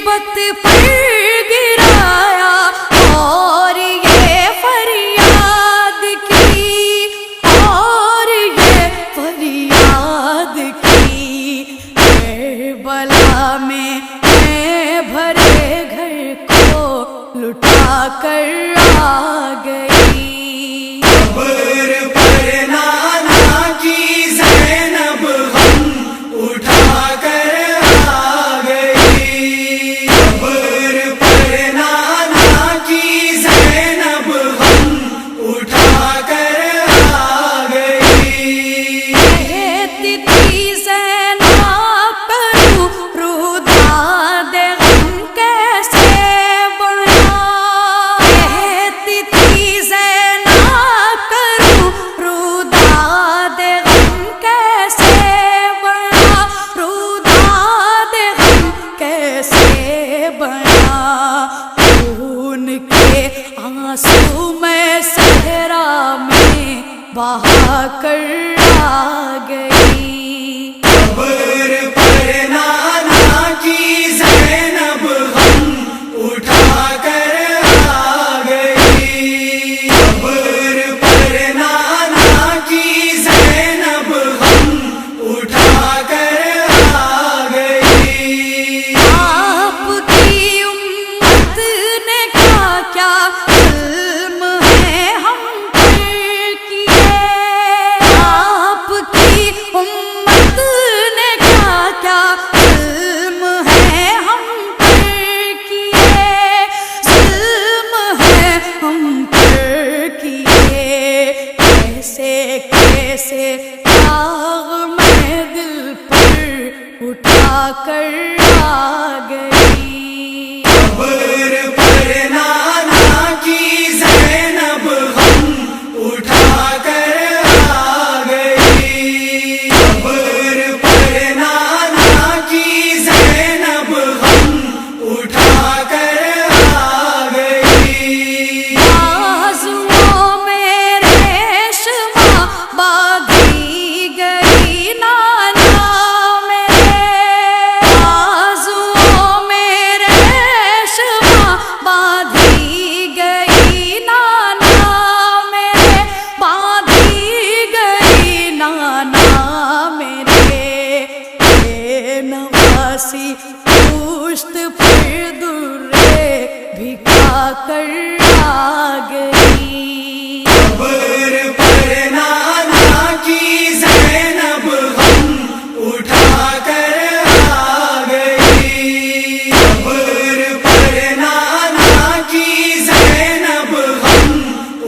تربت پر گرایا اور یہ فریاد کی، اور یہ فریاد کی، کربلا میں بھرے گھر کو لٹا کر آ گئی۔ قبر پر نانا کی زینب غم اٹھا کر آ گئی، قبر پر نانا کی زینب غم اٹھا کر آ گئی۔ کہتی تھی زینب کروں روداد غم کیسے بیاں، کہتی تھی زینب کروں روداد غم کیسے بیاں، روداد غم کیسے بیاں، خون کے آنسو میں صحرا میں بہا کر آ گئی۔ قبر پر نانا کی زینب غم اٹھا کر آ گئی، قبر پر نانا کی زینب غم اٹھا کر آ گئی۔ آپ کی امت نے کیا کیا ظلم ہے ہم پر کیے، آپ کی امت نے کیا کیا ظلم ہے ہم پر کیے، ظلم ہے ہم پر کیے، کیسے کیسے داغ میں دل پر اٹھا کر آ گئی۔ قبر پر نانا کی زینب غم اٹھا کر آ گئی، قبر پر نانا کی زینب غم اٹھا کر آ گئی۔ بازوؤں میں ریشم باندھی گئی نانا میرے، بازوؤں میں ریشم باندھی گئی نانا میرے، باندھی گئی نانا میرے، بے نواسی پشت پر درے بھکا کر آ گئی۔ قبر پر نانا کی زینب غم اٹھا کر آ گئی، قبر پر نانا کی زینب غم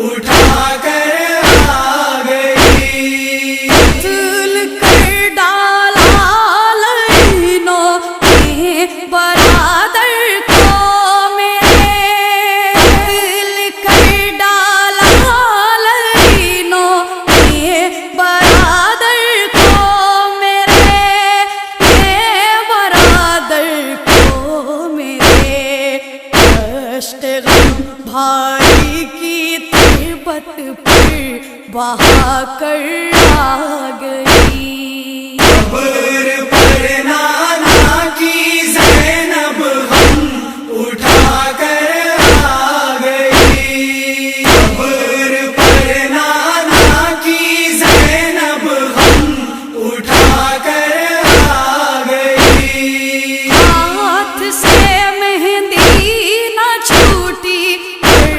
اٹھا کر آ گئی۔ قتل کر ڈالا لعینوں نے برادر کو میرے، قتل کر ڈالا لعینوں نے برادر کو میرے، برادر کو میرے، دشت غم بھائی کی تربت پر بہا کر آ گئی۔ قبر پر نانا کی زینب غم اٹھا کر آ گئی، قبر پر نانا کی زینب غم اٹھا کر آ گئی۔ ہاتھ سے مہندی نہ چھوٹی پڑ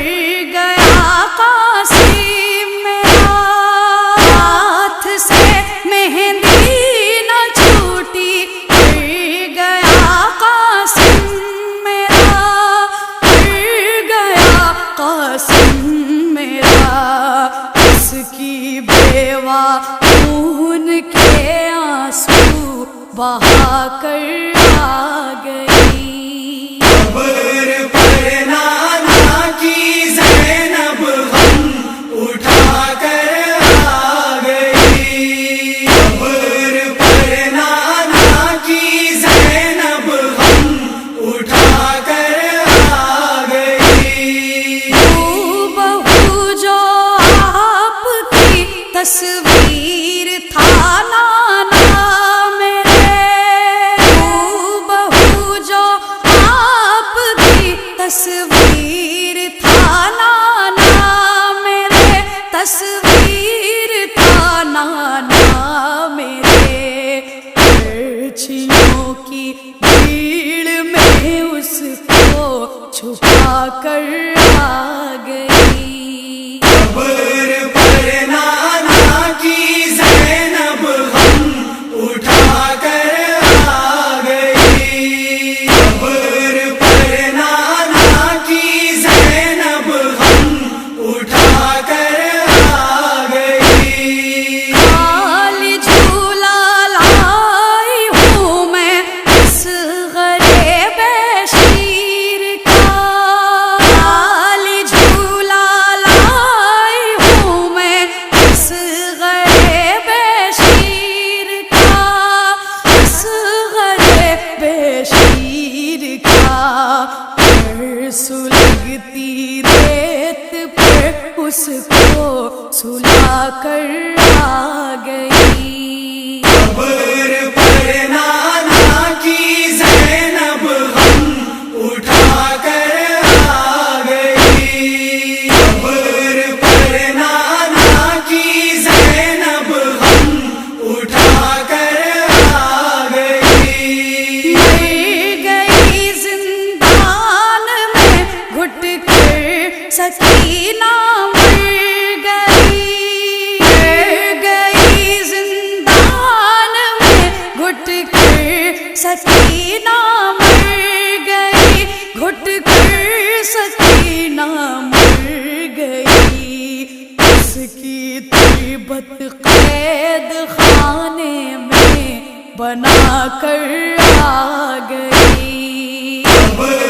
گیا قاسم میرا، ہاتھ سے مہندی نہ چھوٹی پڑ گیا قاسم میرا، پڑ گیا قاسم میرا، اس کی بیوہ خون کے آنسو بہا کر آ گئی۔ قبر پر نانا کی زینب غم اٹھا کر آ گئی، قبر پر نانا کی زینب غم اٹھا کر آ گئی۔ بہو جو آپ کی تصویر تھا نانا میرے، تصویر تھا نانا میرے، تصویر تھا نانا میرے، پرچھیوں کی بھیڑ میں اس کو چھپا کر آ گئی۔ قبر پر نانا کی زینب غم اٹھا کر آ گئی، قبر پر نانا کی زینب غم اٹھا کر آ گئی۔ لال جھولا لائی ہوں میں اصغر بشیر کا، لال جھولا لائی ہوں میں اصغر بشیر کا، اصغر بشیر کا، سلگتی ریت پر اس کو سلا کر آ گئی۔ قبر پر نانا کی زینب غم اٹھا کر آ گئی، قبر پر نانا کی زینب غم اٹھا کر آ گئی۔ مر گئی زندان میں گھٹ کر سکینہ، مر گئی زندان میں گھٹ کر سکینہ، مر گئی گھٹ کر سکینہ، مر گئی۔ اس کی تربت قید خانے میں بنا کر آ گئی۔ قبر